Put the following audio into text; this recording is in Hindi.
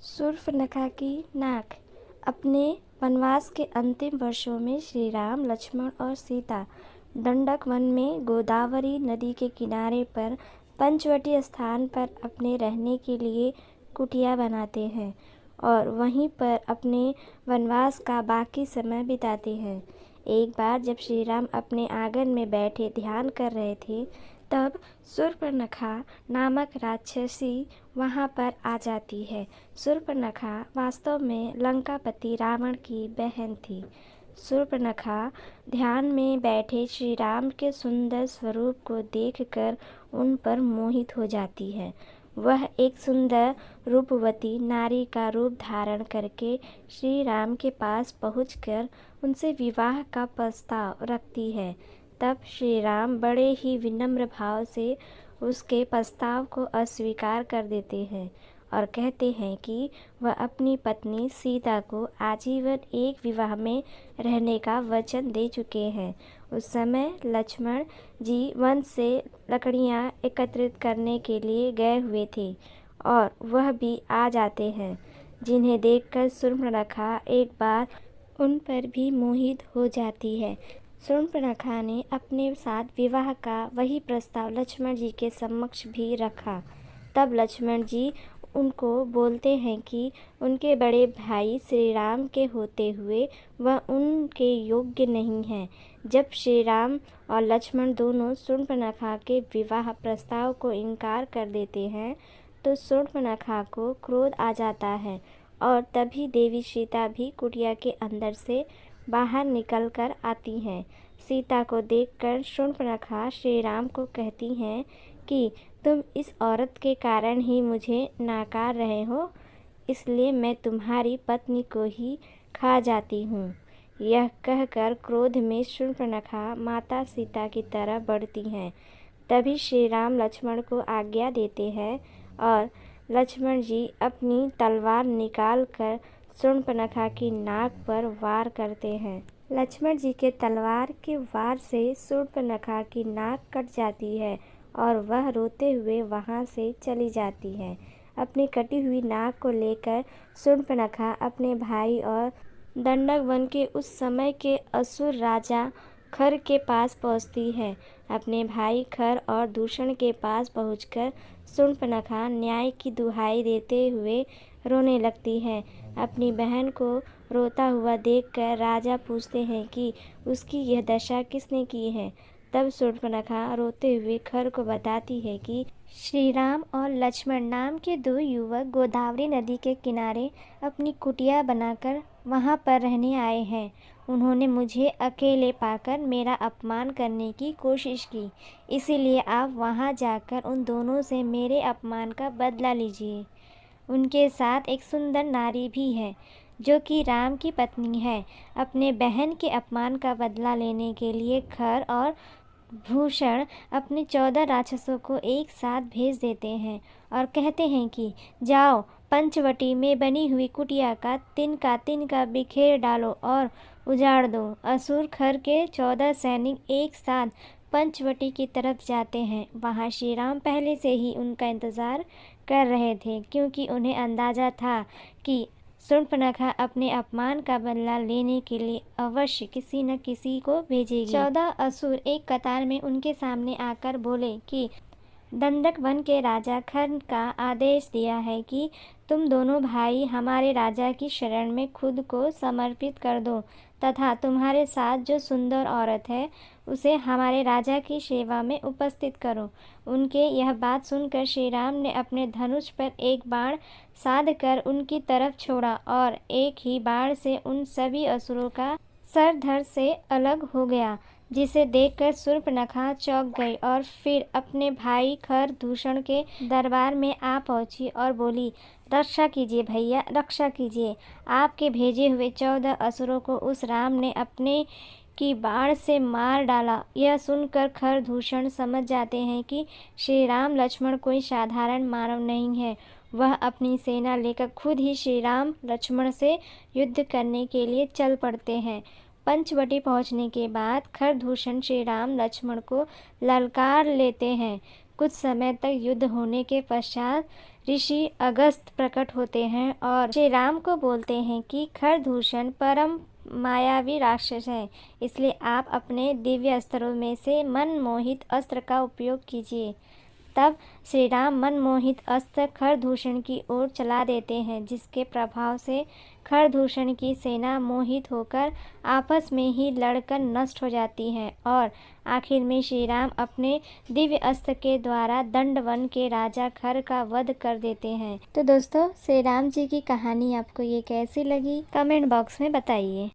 शूर्पणखा की नाक। अपने वनवास के अंतिम वर्षों में श्री राम, लक्ष्मण और सीता दंडक वन में गोदावरी नदी के किनारे पर पंचवटी स्थान पर अपने रहने के लिए कुटिया बनाते हैं और वहीं पर अपने वनवास का बाकी समय बिताते हैं। एक बार जब श्री राम अपने आंगन में बैठे ध्यान कर रहे थे, तब शूर्पणखा नामक राक्षसी वहाँ पर आ जाती है। शूर्पणखा वास्तव में लंकापति रावण की बहन थी। शूर्पणखा ध्यान में बैठे श्री राम के सुंदर स्वरूप को देखकर उन पर मोहित हो जाती है। वह एक सुंदर रूपवती नारी का रूप धारण करके श्री राम के पास पहुंचकर उनसे विवाह का प्रस्ताव रखती है। तब श्री राम बड़े ही विनम्र भाव से उसके प्रस्ताव को अस्वीकार कर देते हैं और कहते हैं कि वह अपनी पत्नी सीता को आजीवन एक विवाह में रहने का वचन दे चुके हैं। उस समय लक्ष्मण जी वन से लकड़ियां एकत्रित करने के लिए गए हुए थे और वह भी आ जाते हैं, जिन्हें देखकर शूर्पणखा एक बार उन पर भी मोहित हो जाती है। शूर्पणखा ने अपने साथ विवाह का वही प्रस्ताव लक्ष्मण जी के समक्ष भी रखा। तब लक्ष्मण जी उनको बोलते हैं कि उनके बड़े भाई श्री राम के होते हुए वह उनके योग्य नहीं है। जब श्री राम और लक्ष्मण दोनों शूर्पणखा के विवाह प्रस्ताव को इनकार कर देते हैं, तो शूर्पणखा को क्रोध आ जाता है और तभी देवी सीता भी कुटिया के अंदर से बाहर निकल कर आती हैं। सीता को देखकर शूर्पणखा श्री राम को कहती हैं कि तुम इस औरत के कारण ही मुझे नाकार रहे हो, इसलिए मैं तुम्हारी पत्नी को ही खा जाती हूँ। यह कहकर क्रोध में शूर्पणखा माता सीता की तरफ बढ़ती हैं। तभी श्री राम लक्ष्मण को आज्ञा देते हैं और लक्ष्मण जी अपनी तलवार निकाल कर शूर्पणखा की नाक पर वार करते हैं। लक्ष्मण जी के तलवार के वार से शूर्पणखा की नाक कट जाती है और वह रोते हुए वहां से चली जाती है। अपनी कटी हुई नाक को लेकर शूर्पणखा अपने भाई और दंडक वन के उस समय के असुर राजा खर के पास पहुंचती है। अपने भाई खर और दूषण के पास पहुंचकर शूर्पणखा न्याय की दुहाई देते हुए रोने लगती है। अपनी बहन को रोता हुआ देखकर राजा पूछते हैं कि उसकी यह दशा किसने की है। तब शूर्पणखा रोते हुए खर को बताती है कि श्री राम और लक्ष्मण नाम के दो युवक गोदावरी नदी के किनारे अपनी कुटिया बनाकर वहां पर रहने आए हैं। उन्होंने मुझे अकेले पाकर मेरा अपमान करने की कोशिश की, इसीलिए आप वहां जाकर उन दोनों से मेरे अपमान का बदला लीजिए। उनके साथ एक सुंदर नारी भी है जो कि राम की पत्नी है। अपने बहन के अपमान का बदला लेने के लिए खर और भूषण अपने 14 राक्षसों को एक साथ भेज देते हैं और कहते हैं कि जाओ, पंचवटी में बनी हुई कुटिया का तिनका बिखेर डालो और उजाड़ दो। असुर खर के 14 सैनिक एक साथ पंचवटी की तरफ जाते हैं। वहां श्री राम पहले से ही उनका इंतजार कर रहे थे, क्योंकि उन्हें अंदाजा था कि शूर्पणखा अपने अपमान का बदला लेने के लिए अवश्य किसी न किसी को भेजेगी। 14 असुर एक कतार में उनके सामने आकर बोले कि दंडक वन के राजा खर का आदेश दिया है कि तुम दोनों भाई हमारे राजा की शरण में खुद को समर्पित कर दो तथा तुम्हारे साथ जो सुंदर औरत है उसे हमारे राजा की सेवा में उपस्थित करो। उनके यह बात सुनकर श्री राम ने अपने धनुष पर एक बाण साध कर उनकी तरफ छोड़ा और एक ही बाण से उन सभी असुरों का सर धड़ से अलग हो गया, जिसे देखकर शूर्पणखा चौंक गई और फिर अपने भाई खर दूषण के दरबार में आ पहुंची और बोली, रक्षा कीजिए भैया, रक्षा कीजिए। आपके भेजे हुए 14 असुरों को उस राम ने अपने की बाण से मार डाला। यह सुनकर खर दूषण समझ जाते हैं कि श्री राम लक्ष्मण कोई साधारण मानव नहीं है। वह अपनी सेना लेकर खुद ही श्री राम लक्ष्मण से युद्ध करने के लिए चल पड़ते हैं। पंचवटी पहुंचने के बाद खरदूषण श्री राम लक्ष्मण को ललकार लेते हैं। कुछ समय तक युद्ध होने के पश्चात ऋषि अगस्त प्रकट होते हैं और श्री राम को बोलते हैं कि खरदूषण परम मायावी राक्षस है, इसलिए आप अपने दिव्य अस्त्रों में से मनमोहित अस्त्र का उपयोग कीजिए। तब श्री राम मनमोहित अस्त्र खरदूषण की ओर चला देते हैं, जिसके प्रभाव से खरदूषण की सेना मोहित होकर आपस में ही लड़कर नष्ट हो जाती है और आखिर में श्री राम अपने दिव्य अस्त्र के द्वारा दंडवन के राजा खर का वध कर देते हैं। तो दोस्तों, श्री राम जी की कहानी आपको ये कैसी लगी, कमेंट बॉक्स में बताइए।